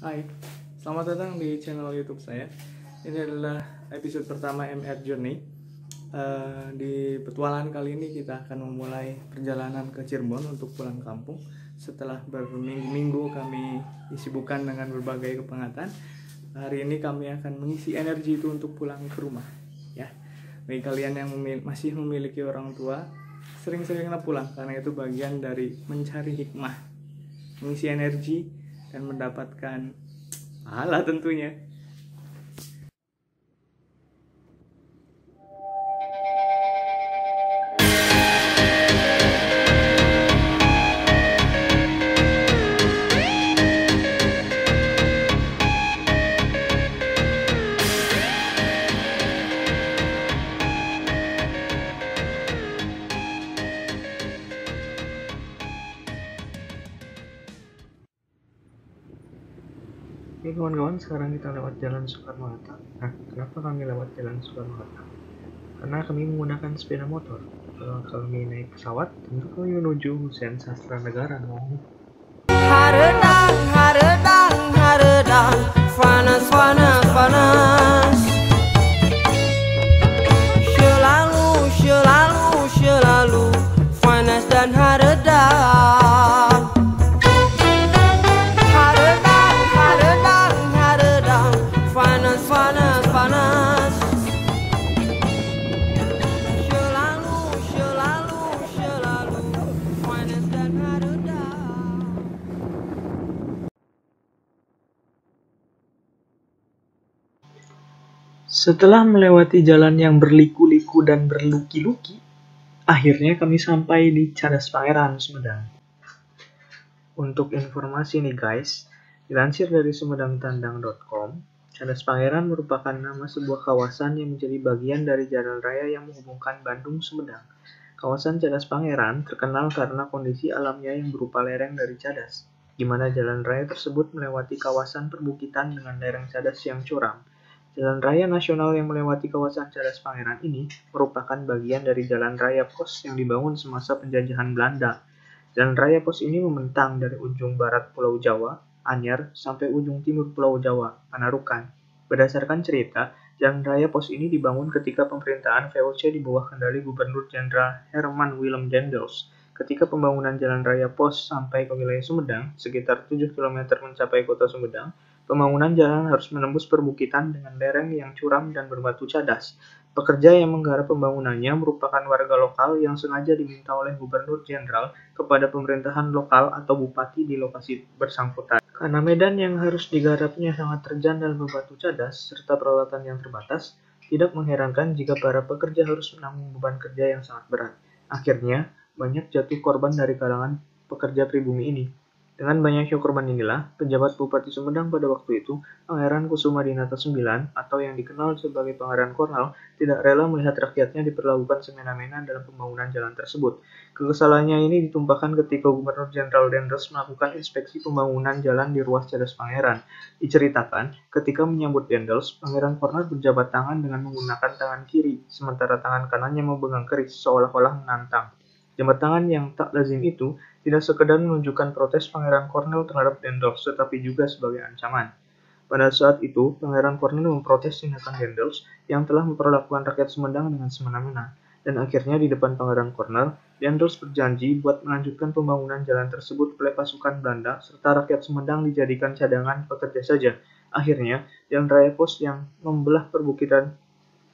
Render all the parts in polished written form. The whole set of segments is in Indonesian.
Hai, selamat datang di channel YouTube saya. Ini adalah episode pertama MR Journey. Di petualangan kali ini kita akan memulai perjalanan ke Cirebon untuk pulang kampung. Setelah berminggu-minggu kami disibukkan dengan berbagai kepangatan, hari ini kami akan mengisi energi itu untuk pulang ke rumah. Ya, bagi kalian yang masih memiliki orang tua, sering-seringlah pulang karena itu bagian dari mencari hikmah, mengisi energi dan mendapatkan pahala tentunya. Oke kawan-kawan, sekarang kita lewat Jalan Soekarno-Hatta. Nah, kenapa kami lewat Jalan Soekarno-Hatta? Karena kami menggunakan sepeda motor. Kalau kami naik pesawat, tentu kami menuju Hussein Sastra Negara. Haredang, haredang, haredang, panas, panas, panas. Selalu, selalu, selalu, panas dan haredang. Setelah melewati jalan yang berliku-liku dan berluki-luki, akhirnya kami sampai di Cadas Pangeran, Sumedang. Untuk informasi nih guys, dilansir dari sumedangtandang.com, Cadas Pangeran merupakan nama sebuah kawasan yang menjadi bagian dari jalan raya yang menghubungkan Bandung-Sumedang. Kawasan Cadas Pangeran terkenal karena kondisi alamnya yang berupa lereng dari cadas, di mana jalan raya tersebut melewati kawasan perbukitan dengan lereng cadas yang curam. Jalan raya nasional yang melewati kawasan Cadas Pangeran ini merupakan bagian dari Jalan Raya Pos yang dibangun semasa penjajahan Belanda. Jalan raya Pos ini membentang dari ujung barat Pulau Jawa, Anyar, sampai ujung timur Pulau Jawa, Panarukan. Berdasarkan cerita, Jalan raya Pos ini dibangun ketika pemerintahan VOC di bawah kendali Gubernur Jenderal Herman Willem Daendels. Ketika pembangunan Jalan Raya Pos sampai ke wilayah Sumedang, sekitar 7 km mencapai kota Sumedang, pembangunan jalan harus menembus perbukitan dengan lereng yang curam dan berbatu cadas. Pekerja yang menggarap pembangunannya merupakan warga lokal yang sengaja diminta oleh Gubernur Jenderal kepada pemerintahan lokal atau bupati di lokasi bersangkutan. Karena medan yang harus digarapnya sangat terjal dan berbatu cadas, serta peralatan yang terbatas, tidak mengherankan jika para pekerja harus menanggung beban kerja yang sangat berat. Akhirnya, banyak jatuh korban dari kalangan pekerja pribumi ini. Dengan banyaknya korban inilah, penjabat Bupati Sumedang pada waktu itu, Pangeran Kusumadinata IX, atau yang dikenal sebagai Pangeran Kornal, tidak rela melihat rakyatnya diperlakukan semena-mena dalam pembangunan jalan tersebut. Kekesalannya ini ditumpahkan ketika Gubernur Jenderal Daendels melakukan inspeksi pembangunan jalan di ruas Cadas Pangeran. Diceritakan, ketika menyambut Daendels, Pangeran Kornal berjabat tangan dengan menggunakan tangan kiri, sementara tangan kanannya memegang keris seolah-olah menantang. Jabat tangan yang tak lazim itu tidak sekedar menunjukkan protes Pangeran Kornel terhadap Daendels, tetapi juga sebagai ancaman. Pada saat itu, Pangeran Kornel memprotes tindakan Daendels yang telah memperlakukan rakyat Sumedang dengan semena-mena. Dan akhirnya di depan Pangeran Kornel, Daendels berjanji buat melanjutkan pembangunan jalan tersebut oleh pasukan Belanda serta rakyat Sumedang dijadikan cadangan pekerja saja. Akhirnya, jalan raya pos yang membelah perbukitan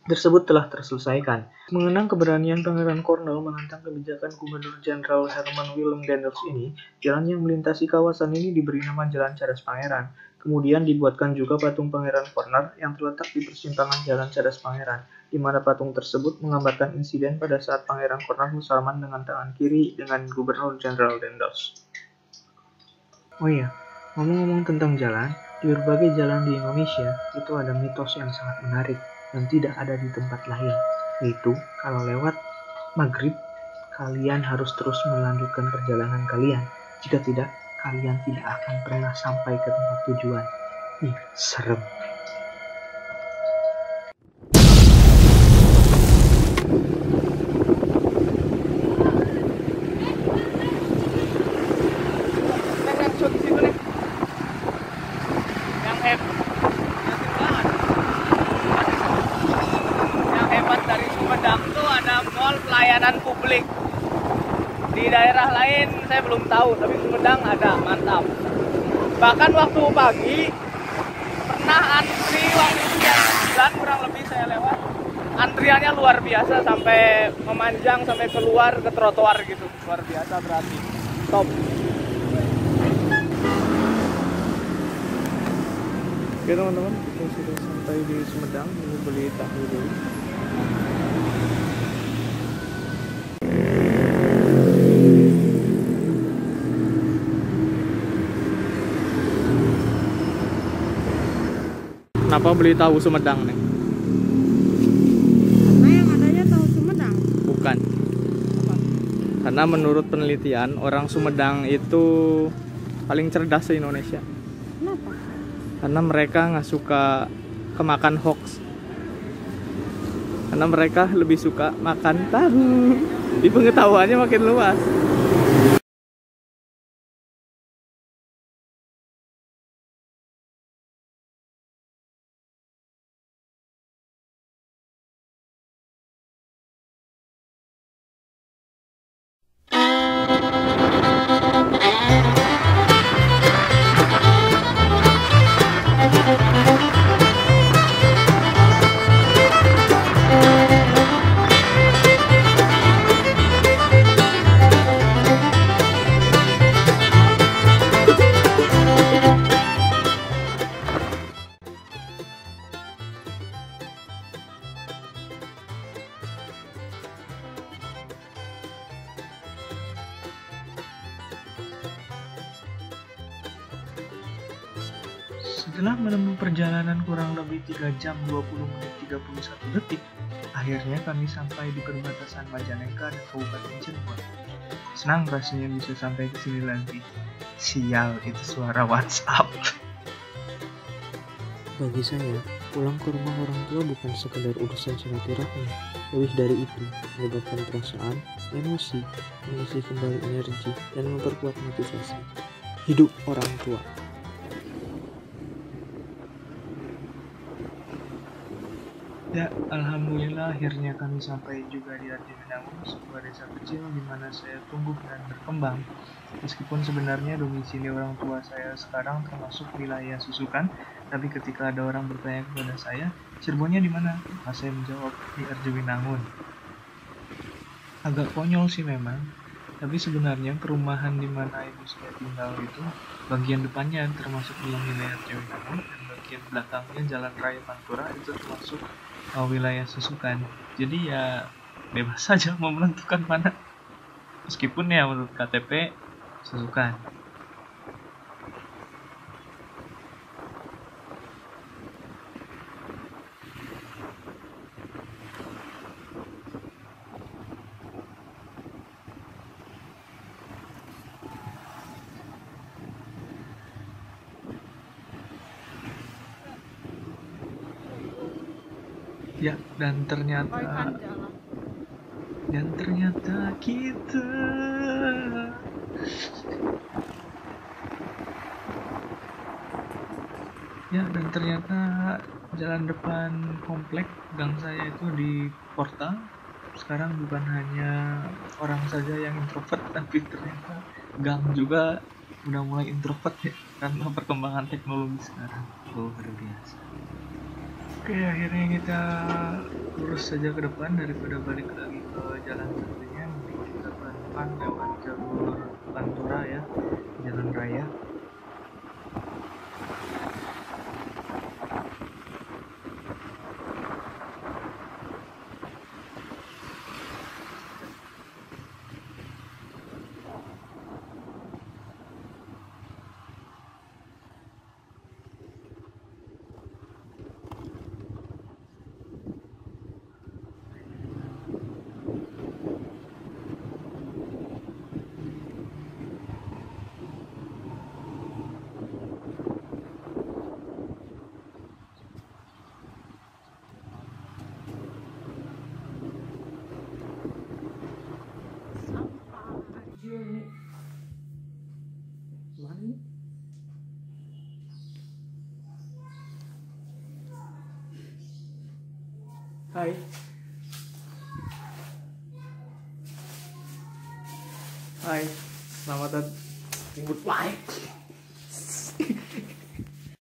tersebut telah terselesaikan. Mengenang keberanian Pangeran Kornel menentang kebijakan Gubernur Jenderal Herman Willem Daendels ini, jalan yang melintasi kawasan ini diberi nama Jalan Cadas Pangeran. Kemudian dibuatkan juga patung Pangeran Kornel yang terletak di persimpangan Jalan Cadas Pangeran, di mana patung tersebut menggambarkan insiden pada saat Pangeran Kornel bersalaman dengan tangan kiri dengan Gubernur Jenderal Daendels. Oh iya, ngomong-ngomong tentang jalan, di berbagai jalan di Indonesia itu ada mitos yang sangat menarik yang tidak ada di tempat lain, yaitu kalau lewat maghrib kalian harus terus melanjutkan perjalanan kalian, jika tidak kalian tidak akan pernah sampai ke tempat tujuan. Ih, serem. layanan publik. Di daerah lain saya belum tahu, tapi Sumedang ada, mantap. Bahkan waktu pagi pernah antri waktu itu jam 9 kurang lebih saya lewat. Antriannya luar biasa sampai memanjang sampai keluar ke trotoar gitu. Luar biasa berarti. Top. Oke teman-teman, kita sudah sampai di Sumedang, mau beli tahu dulu. Kenapa beli tahu Sumedang nih? Karena yang adanya tahu Sumedang. Bukan. Karena menurut penelitian orang Sumedang itu paling cerdas se Indonesia. Kenapa? Karena mereka nggak suka kemakan hoax. Karena mereka lebih suka makan tahu. Di pengetahuannya makin luas. Setelah menempuh perjalanan kurang lebih 3 jam 20 menit 31 detik, akhirnya kami sampai di perbatasan Majalengka dan Kabupaten Cirebon. Senang rasanya bisa sampai ke sini lagi. Sial, itu suara WhatsApp. Bagi saya, pulang ke rumah orang tua bukan sekedar urusan silaturahmi. Lebih dari itu, menyebabkan perasaan, emosi, mengisi kembali energi, dan memperkuat motivasi. Hidup orang tua. Ya, alhamdulillah akhirnya kami sampai juga di Arjawinangun, sebuah desa kecil di mana saya tumbuh dan berkembang. Meskipun sebenarnya domisili orang tua saya sekarang termasuk wilayah Susukan, tapi ketika ada orang bertanya kepada saya, Cirebonnya di mana? Maka saya menjawab di Arjawinangun. Agak konyol sih memang, tapi sebenarnya perumahan di mana ibu saya tinggal itu bagian depannya termasuk dalam wilayah Arjawinangun dan bagian belakangnya Jalan Raya Pantura itu termasuk wilayah Susukan. Jadi ya bebas saja mau menentukan mana. Meskipun ya menurut KTP Susukan. Ya, dan ternyata kita jalan depan komplek gang saya itu di Portal. Sekarang bukan hanya orang saja yang introvert, tapi ternyata gang juga udah mulai introvert ya, karena perkembangan teknologi sekarang luar biasa. Oke, akhirnya kita lurus saja ke depan daripada balik lagi ke jalan satunya. Mending kita pelan-pelan lewat jalur Pantura ya, jalan raya. Hai. Hai, selamat datang ribut baik.